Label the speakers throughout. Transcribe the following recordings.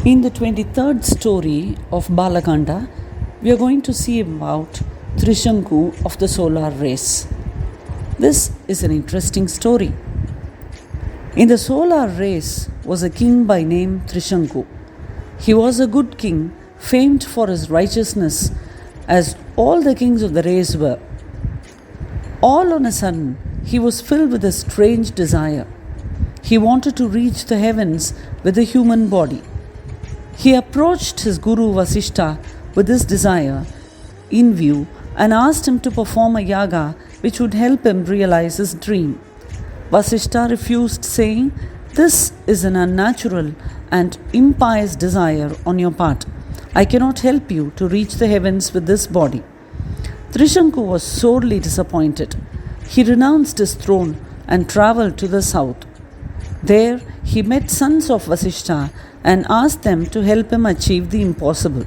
Speaker 1: In the 23rd story of Balakanda, we are going to see about Trishanku of the solar race. This is an interesting story. In the solar race was a king by name Trishanku. He was a good king, famed for his righteousness, as all the kings of the race were. All on a sudden, he was filled with a strange desire. He wanted to reach the heavens with a human body. He approached his guru Vasishta with this desire in view and asked him to perform a yaga which would help him realize his dream. Vasishta refused, saying, "This is an unnatural and impious desire on your part. I cannot help you to reach the heavens with this body." Trishanku was sorely disappointed. He renounced his throne and travelled to the south. There he met sons of Vasishta and asked them to help him achieve the impossible.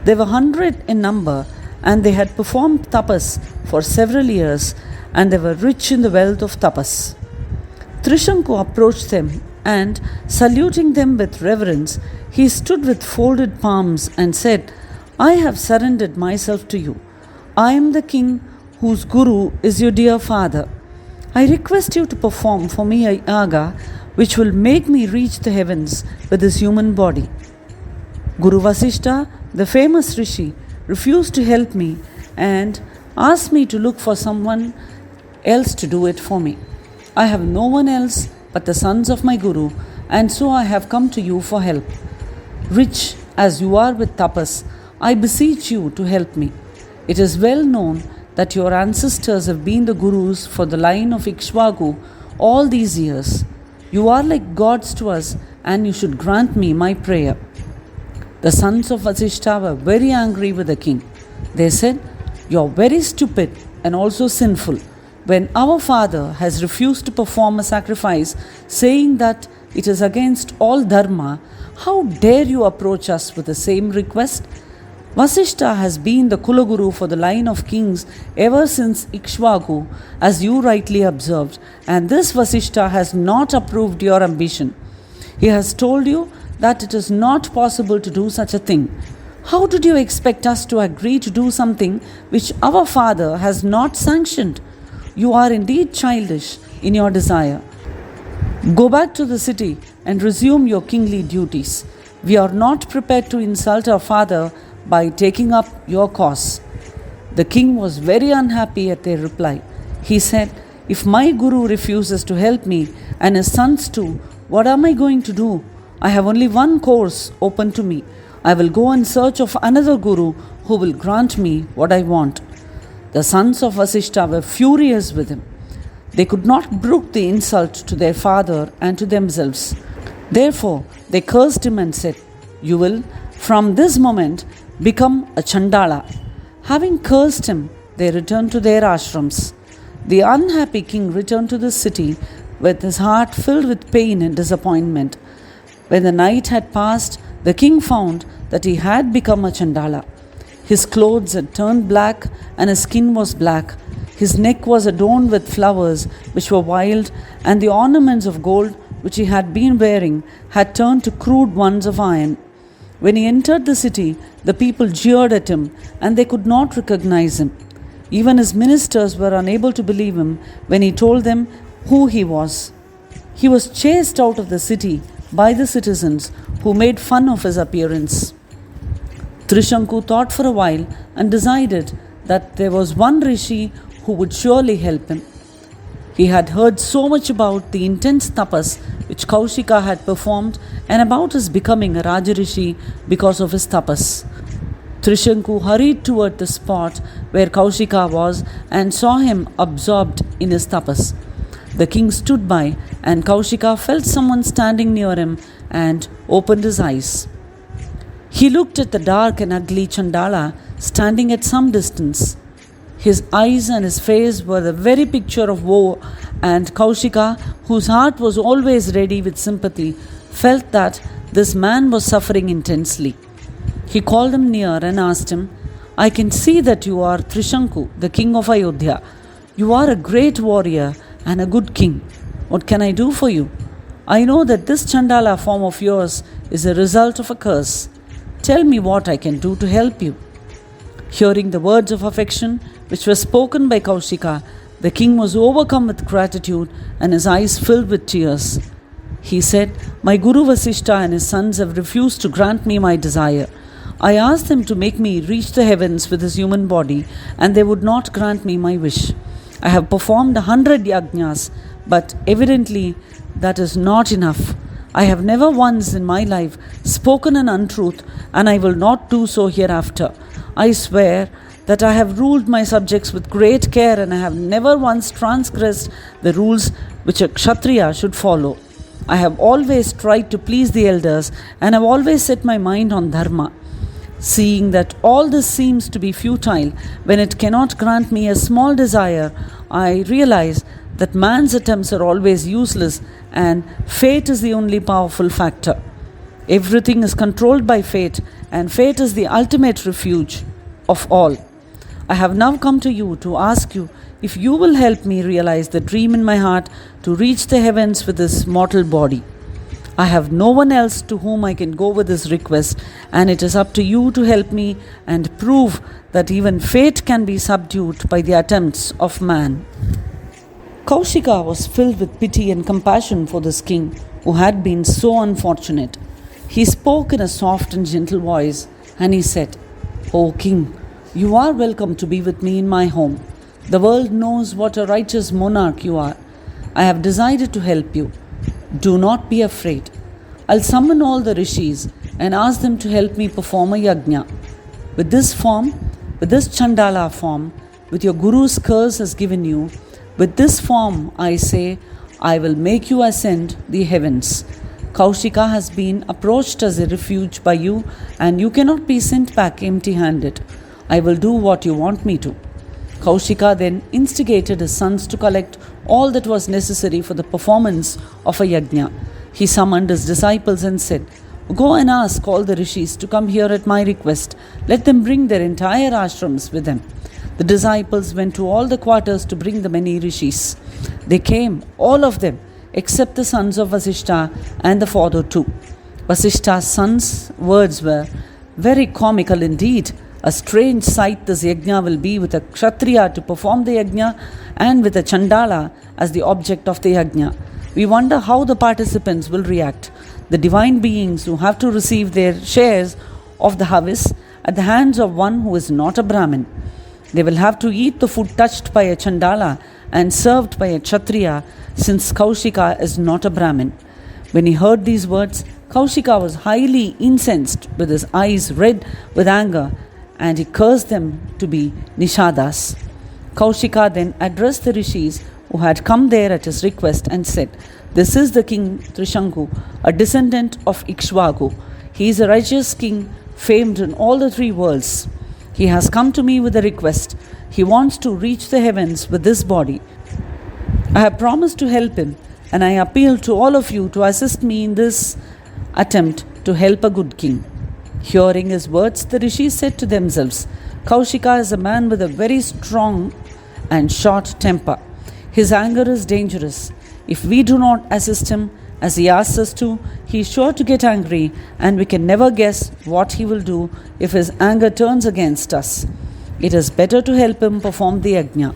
Speaker 1: They were 100 in number, and they had performed tapas for several years, and they were rich in the wealth of tapas. Trishanku approached them and, saluting them with reverence, he stood with folded palms and said, "I have surrendered myself to you. I am the king whose guru is your dear father. I request you to perform for me a yaga which will make me reach the heavens with this human body." Guru Vasishta, the famous rishi, refused to help me and asked me to look for someone else to do it for me. I have no one else but the sons of my guru, and so I have come to you for help. Rich as you are with tapas, I beseech you to help me. It is well known that your ancestors have been the gurus for the line of Ikshvaku all these years. You are like gods to us, and you should grant me my prayer. The sons of Vasishta were very angry with the king. They said, "You are very stupid and also sinful. When our father has refused to perform a sacrifice, saying that it is against all dharma, how dare you approach us with the same request? Vasishta has been the Kulaguru for the line of kings ever since Ikshvaku, as you rightly observed, and this Vasishta has not approved your ambition. He has told you that it is not possible to do such a thing. How did you expect us to agree to do something which our father has not sanctioned? You are indeed childish in your desire. Go back to the city and resume your kingly duties. We are not prepared to insult our father by taking up your cause." The king was very unhappy at their reply. He said, "If my guru refuses to help me and his sons too, what am I going to do? I have only one course open to me. I will go in search of another guru who will grant me what I want." The sons of Vasishta were furious with him. They could not brook the insult to their father and to themselves. Therefore, they cursed him and said, "You will, from this moment, become a Chandala." Having cursed him, they returned to their ashrams. The unhappy king returned to the city with his heart filled with pain and disappointment. When the night had passed, the king found that he had become a Chandala. His clothes had turned black and his skin was black. His neck was adorned with flowers which were wild, and the ornaments of gold which he had been wearing had turned to crude ones of iron. When he entered the city, the people jeered at him, and they could not recognize him. Even his ministers were unable to believe him when he told them who he was. He was chased out of the city by the citizens, who made fun of his appearance. Trishanku thought for a while and decided that there was one rishi who would surely help him. He had heard so much about the intense tapas which Kaushika had performed and about his becoming a Rajarishi because of his tapas. Trishanku hurried toward the spot where Kaushika was and saw him absorbed in his tapas. The king stood by, and Kaushika felt someone standing near him and opened his eyes. He looked at the dark and ugly Chandala standing at some distance. His eyes and his face were the very picture of woe, and Kaushika, whose heart was always ready with sympathy, felt that this man was suffering intensely. He called him near and asked him, "I can see that you are Trishanku, the king of Ayodhya. You are a great warrior and a good king. What can I do for you?" I know that this Chandala form of yours is a result of a curse. Tell me what I can do to help you. Hearing the words of affection which were spoken by Kaushika, the king was overcome with gratitude and his eyes filled with tears. He said, "My Guru Vasishta and his sons have refused to grant me my desire. I asked them to make me reach the heavens with this human body, and they would not grant me my wish. I have performed 100 yajnas, but evidently that is not enough. I have never once in my life spoken an untruth, and I will not do so hereafter. I swear that I have ruled my subjects with great care, and I have never once transgressed the rules which a Kshatriya should follow. I have always tried to please the elders, and have always set my mind on dharma. Seeing that all this seems to be futile when it cannot grant me a small desire, I realize that man's attempts are always useless and fate is the only powerful factor. Everything is controlled by fate, and fate is the ultimate refuge of all. I have now come to you to ask you if you will help me realize the dream in my heart to reach the heavens with this mortal body. I have no one else to whom I can go with this request, and it is up to you to help me and prove that even fate can be subdued by the attempts of man." Kaushika was filled with pity and compassion for this king who had been so unfortunate. He spoke in a soft and gentle voice, and he said, "O king, you are welcome to be with me in my home. The world knows what a righteous monarch you are. I have decided to help you. Do not be afraid. I'll summon all the rishis and ask them to help me perform a yajna. With this Chandala form, with your Guru's curse has given you, with this form, I say, I will make you ascend the heavens. Kaushika has been approached as a refuge by you, and you cannot be sent back empty-handed. I will do what you want me to." Kaushika then instigated his sons to collect all that was necessary for the performance of a yajna. He summoned his disciples and said, "Go and ask all the rishis to come here at my request. Let them bring their entire ashrams with them." The disciples went to all the quarters to bring the many rishis. They came, all of them, except the sons of Vasishta and the father too. Vasishta's sons' words were very comical indeed. "A strange sight this yajna will be, with a Kshatriya to perform the yajna and with a Chandala as the object of the yajna. We wonder how the participants will react. The divine beings who have to receive their shares of the harvest at the hands of one who is not a Brahmin. They will have to eat the food touched by a Chandala and served by a Kshatriya, since Kaushika is not a Brahmin." When he heard these words, Kaushika was highly incensed, with his eyes red with anger, and he cursed them to be Nishadas. Kaushika then addressed the rishis who had come there at his request and said, "This is the king Trishanku, a descendant of Ikshvaku. He is a righteous king, famed in all the three worlds. He has come to me with a request. He wants to reach the heavens with this body. I have promised to help him, and I appeal to all of you to assist me in this attempt to help a good king." Hearing his words, the rishis said to themselves, "Kaushika is a man with a very strong and short temper. His anger is dangerous. If we do not assist him as he asks us to, he is sure to get angry, and we can never guess what he will do if his anger turns against us. It is better to help him perform the yajna."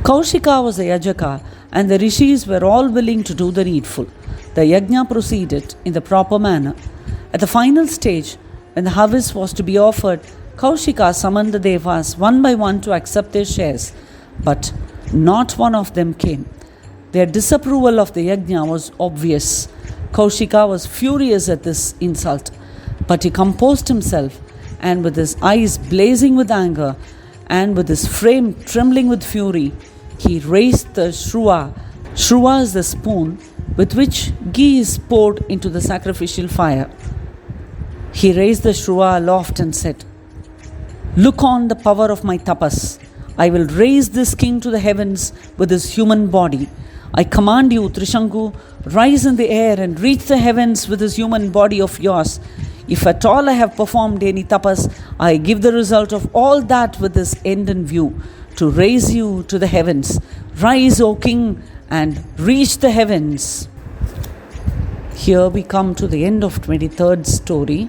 Speaker 1: Kaushika was a yajaka, and the rishis were all willing to do the needful. The yajna proceeded in the proper manner. At the final stage, when the harvest was to be offered, Kaushika summoned the devas one by one to accept their shares, but not one of them came. Their disapproval of the yajna was obvious. Kaushika was furious at this insult, but he composed himself, and with his eyes blazing with anger and with his frame trembling with fury, he raised the shruva. Shruva is the spoon with which ghee is poured into the sacrificial fire. He raised the shruva aloft and said, "Look on the power of my tapas. I will raise this king to the heavens with his human body. I command you, Trishanku, rise in the air and reach the heavens with this human body of yours. If at all I have performed any tapas, I give the result of all that with this end in view, to raise you to the heavens. Rise, O king, and reach the heavens." Here we come to the end of 23rd story.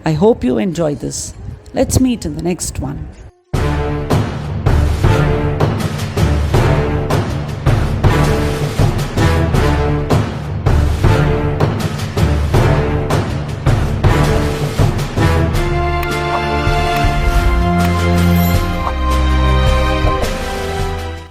Speaker 1: I hope you enjoy this. Let's meet in the next one.